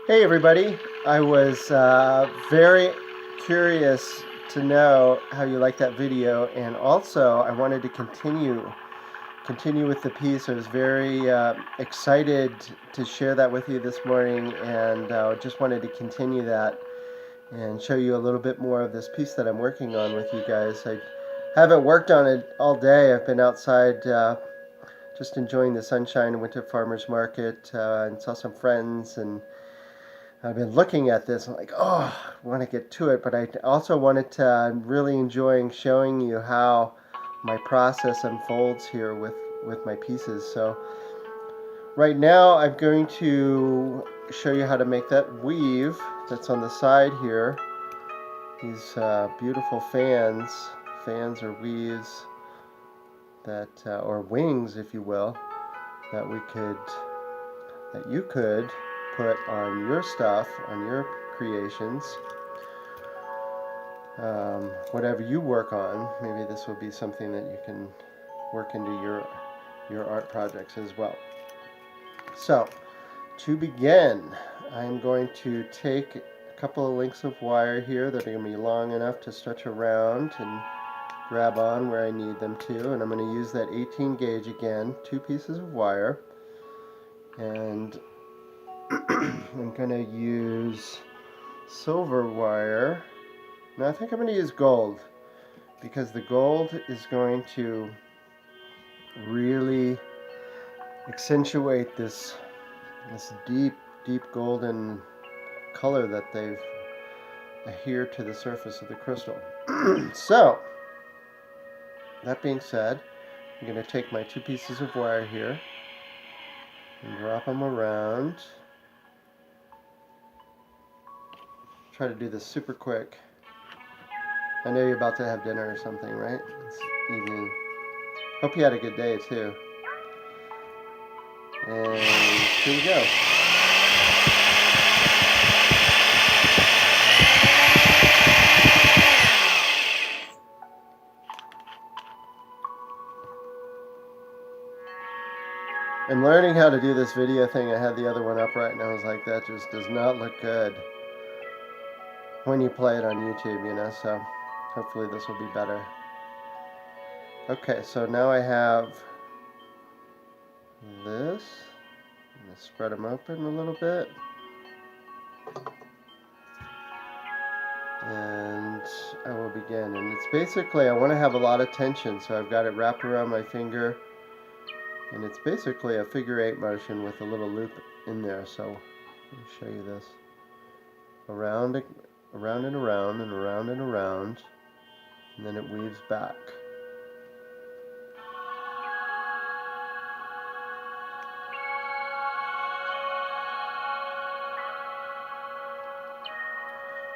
Hey everybody, I was very curious to know how you liked that video, and also I wanted to continue with the piece. I was very excited to share that with you this morning, and just wanted to continue that and show you a little bit more of this piece that I'm working on with you guys. I haven't worked on it all day. I've been outside just enjoying the sunshine and went to farmer's market and saw some friends, and I've been looking at this. I'm like, oh, I want to get to it, but I also wanted to. I'm really enjoying showing you how my process unfolds here with my pieces. So right now, I'm going to show you how to make that weave that's on the side here. These beautiful fans or weaves that, or wings, if you will, that you could put on your stuff, on your creations, whatever you work on. Maybe this will be something that you can work into your art projects as well. So, to begin, I'm going to take a couple of links of wire here that are going to be long enough to stretch around and grab on where I need them to, and I'm going to use that 18 gauge again, 2 pieces of wire, and I'm going to use silver wire. Now I think I'm going to use gold, because the gold is going to really accentuate this deep golden color that they've adhered to the surface of the crystal. So, that being said, I'm going to take my 2 pieces of wire here and drop them around. Try to do this super quick. I know you're about to have dinner or something, right? It's evening. Hope you had a good day too. And here we go. I'm learning how to do this video thing. I had the other one up right, and I was like, that just does not look good when you play it on YouTube, you know, so hopefully this will be better. Okay, so now I have this. I'm going to spread them open a little bit. And I will begin. And it's basically, I want to have a lot of tension, so I've got it wrapped around my finger. And it's basically a figure 8 motion with a little loop in there. So let me show you this. Around and around and around and around and around, and then it weaves back.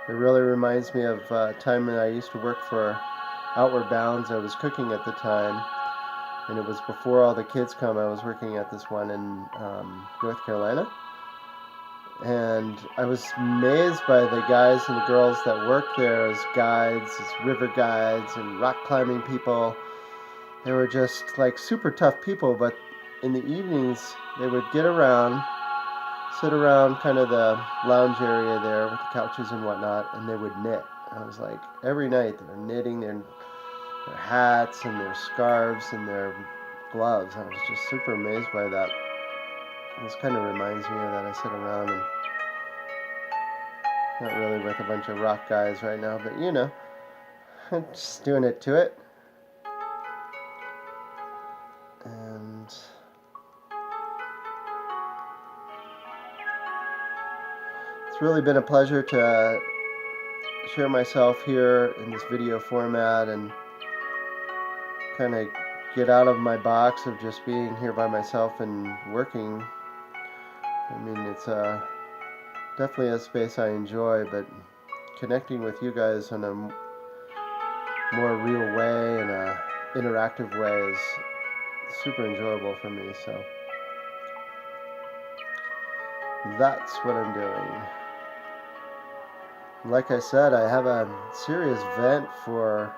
It really reminds me of a time when I used to work for Outward Bounds. I was cooking at the time, and it was before all the kids come. I was working at this one in North Carolina, and I was amazed by the guys and the girls that worked there as guides, as river guides and rock climbing people. They were just like super tough people, but in the evenings they would get around, sit around kind of the lounge area there with the couches and whatnot, and they would knit. I was like, every night they were knitting their hats and their scarves and their gloves. I was just super amazed by that. This kind of reminds me of that. I sit around and not really with a bunch of rock guys right now, but you know, I'm just doing it to it. And it's really been a pleasure to share myself here in this video format and kind of get out of my box of just being here by myself and working. I mean, it's definitely a space I enjoy, but connecting with you guys in a more real way and a interactive way is super enjoyable for me. So that's what I'm doing. Like I said, I have a serious vent for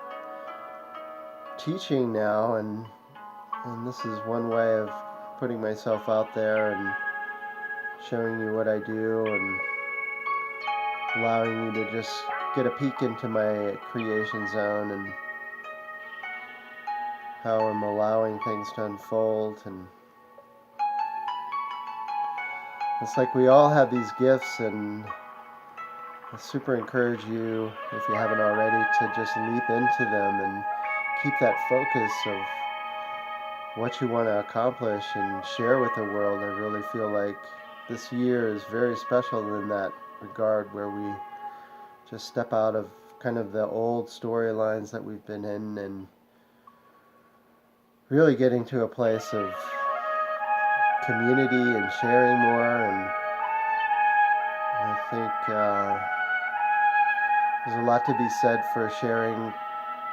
teaching now, and this is one way of putting myself out there and showing you what I do and allowing you to just get a peek into my creation zone and how I'm allowing things to unfold. And it's like we all have these gifts, and I super encourage you, if you haven't already, to just leap into them and keep that focus of what you want to accomplish and share with the world. I really feel like this year is very special in that regard, where we just step out of kind of the old storylines that we've been in and really getting to a place of community and sharing more. And I think there's a lot to be said for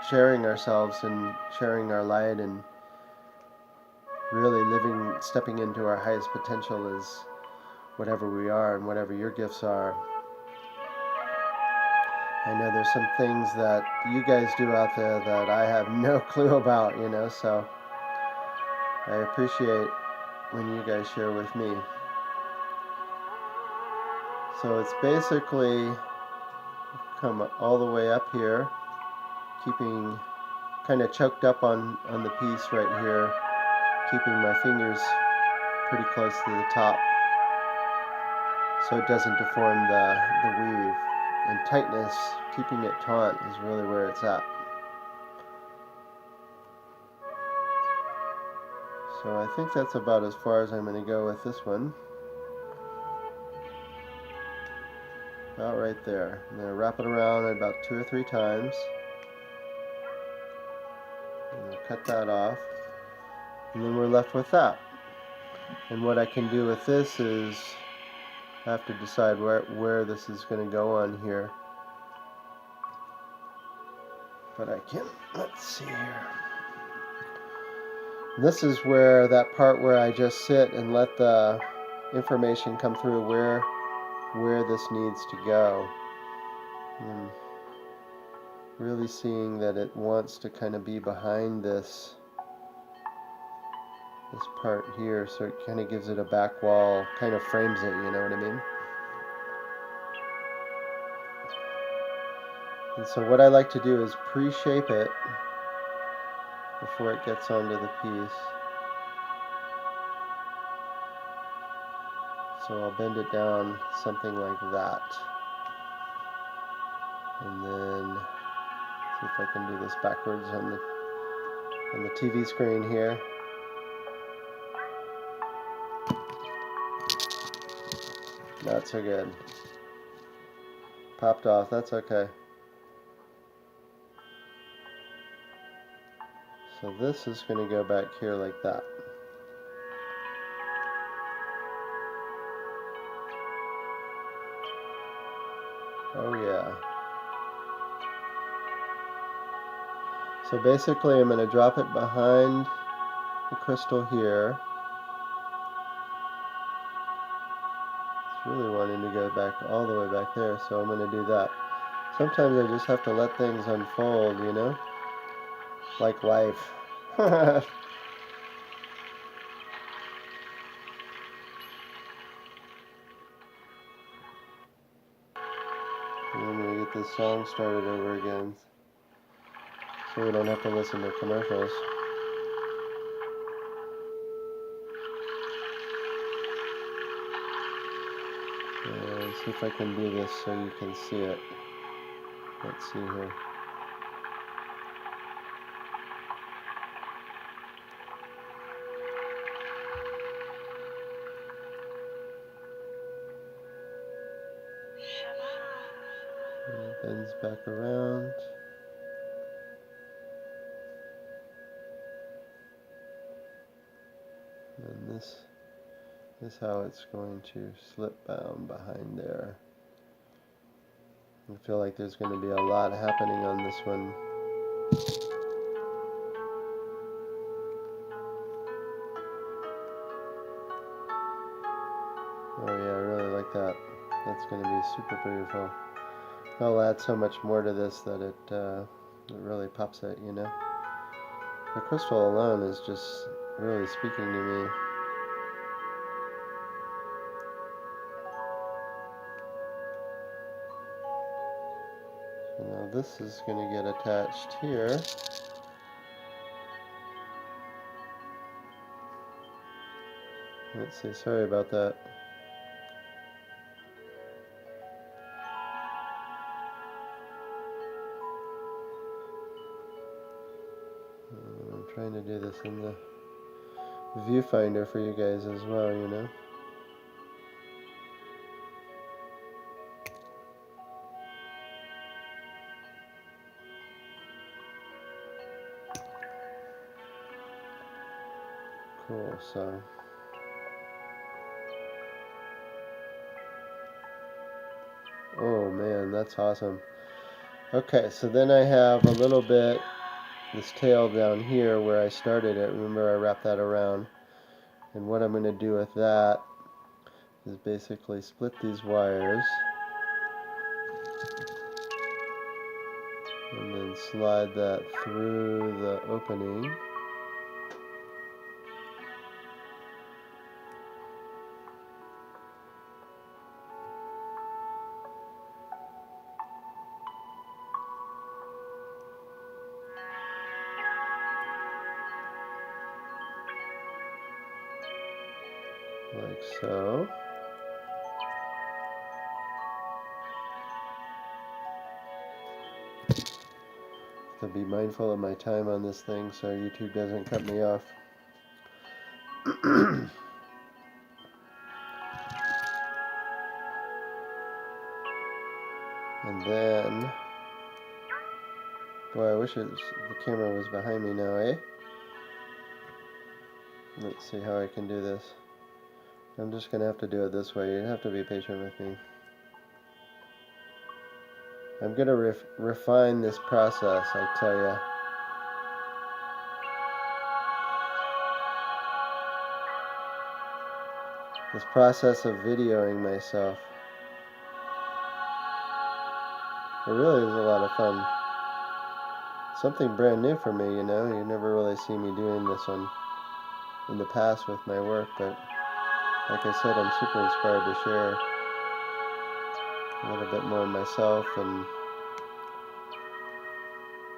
sharing ourselves and sharing our light, and really stepping into our highest potential as whatever we are and whatever your gifts are. I know there's some things that you guys do out there that I have no clue about, so I appreciate when you guys share with me. So it's basically come all the way up here, keeping kind of choked up on the piece right here, keeping my fingers pretty close to the top so it doesn't deform the weave. And tightness, keeping it taut, is really where it's at. So I think that's about as far as I'm going to go with this one. About right there. I'm going to wrap it around about 2 or 3 times. And I'll cut that off. And then we're left with that. And what I can do with this is I have to decide where this is going to go on here. But I can, let's see here. This is where that part where I just sit and let the information come through where this needs to go. And really seeing that it wants to kind of be behind this part here, so it kind of gives it a back wall, kind of frames it, you know what I mean? And so what I like to do is pre-shape it before it gets onto the piece. So I'll bend it down something like that. And then see if I can do this backwards on the TV screen here. Not so good. Popped off, that's okay. So this is going to go back here like that. Oh yeah. So basically I'm going to drop it behind the crystal here. It's really wanting to go back all the way back there, so I'm going to do that. Sometimes I just have to let things unfold, like life. And I'm going to get this song started over again, so we don't have to listen to commercials. And see if I can do this so you can see it. Let's see here. And it bends back around. And this is how it's going to slip down behind there. I feel like there's going to be a lot happening on this one. Oh yeah, I really like that. That's going to be super beautiful. I'll add so much more to this that it really pops it, The crystal alone is just really speaking to me. Now this is going to get attached here. Let's see, sorry about that. I'm trying to do this in the viewfinder for you guys as well, you know. Cool, so oh man, that's awesome. Okay, so then I have a little bit, this tail down here where I started it. Remember I wrapped that around. And what I'm going to do with that is basically split these wires and then slide that through the opening. Like so. To be mindful of my time on this thing so YouTube doesn't cut me off. And then, boy, I wish the camera was behind me now, eh? Let's see how I can do this. I'm just going to have to do it this way. You have to be patient with me. I'm going to refine this process, I tell you. This process of videoing myself. It really is a lot of fun. Something brand new for me, you know. You never really see me doing this one in the past with my work, but like I said, I'm super inspired to share a little bit more of myself and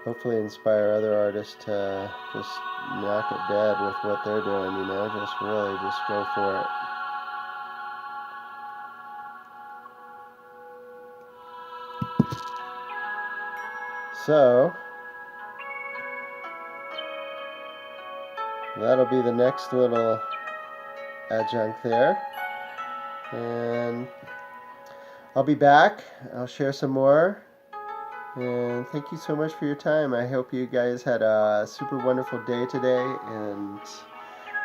hopefully inspire other artists to just knock it dead with what they're doing, you know, just really just go for it. So, that'll be the next little adjunct there. And I'll be back. I'll share some more. And thank you so much for your time. I hope you guys had a super wonderful day today and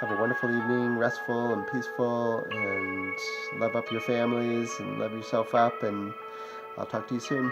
have a wonderful evening, restful and peaceful, and love up your families and love yourself up, and I'll talk to you soon.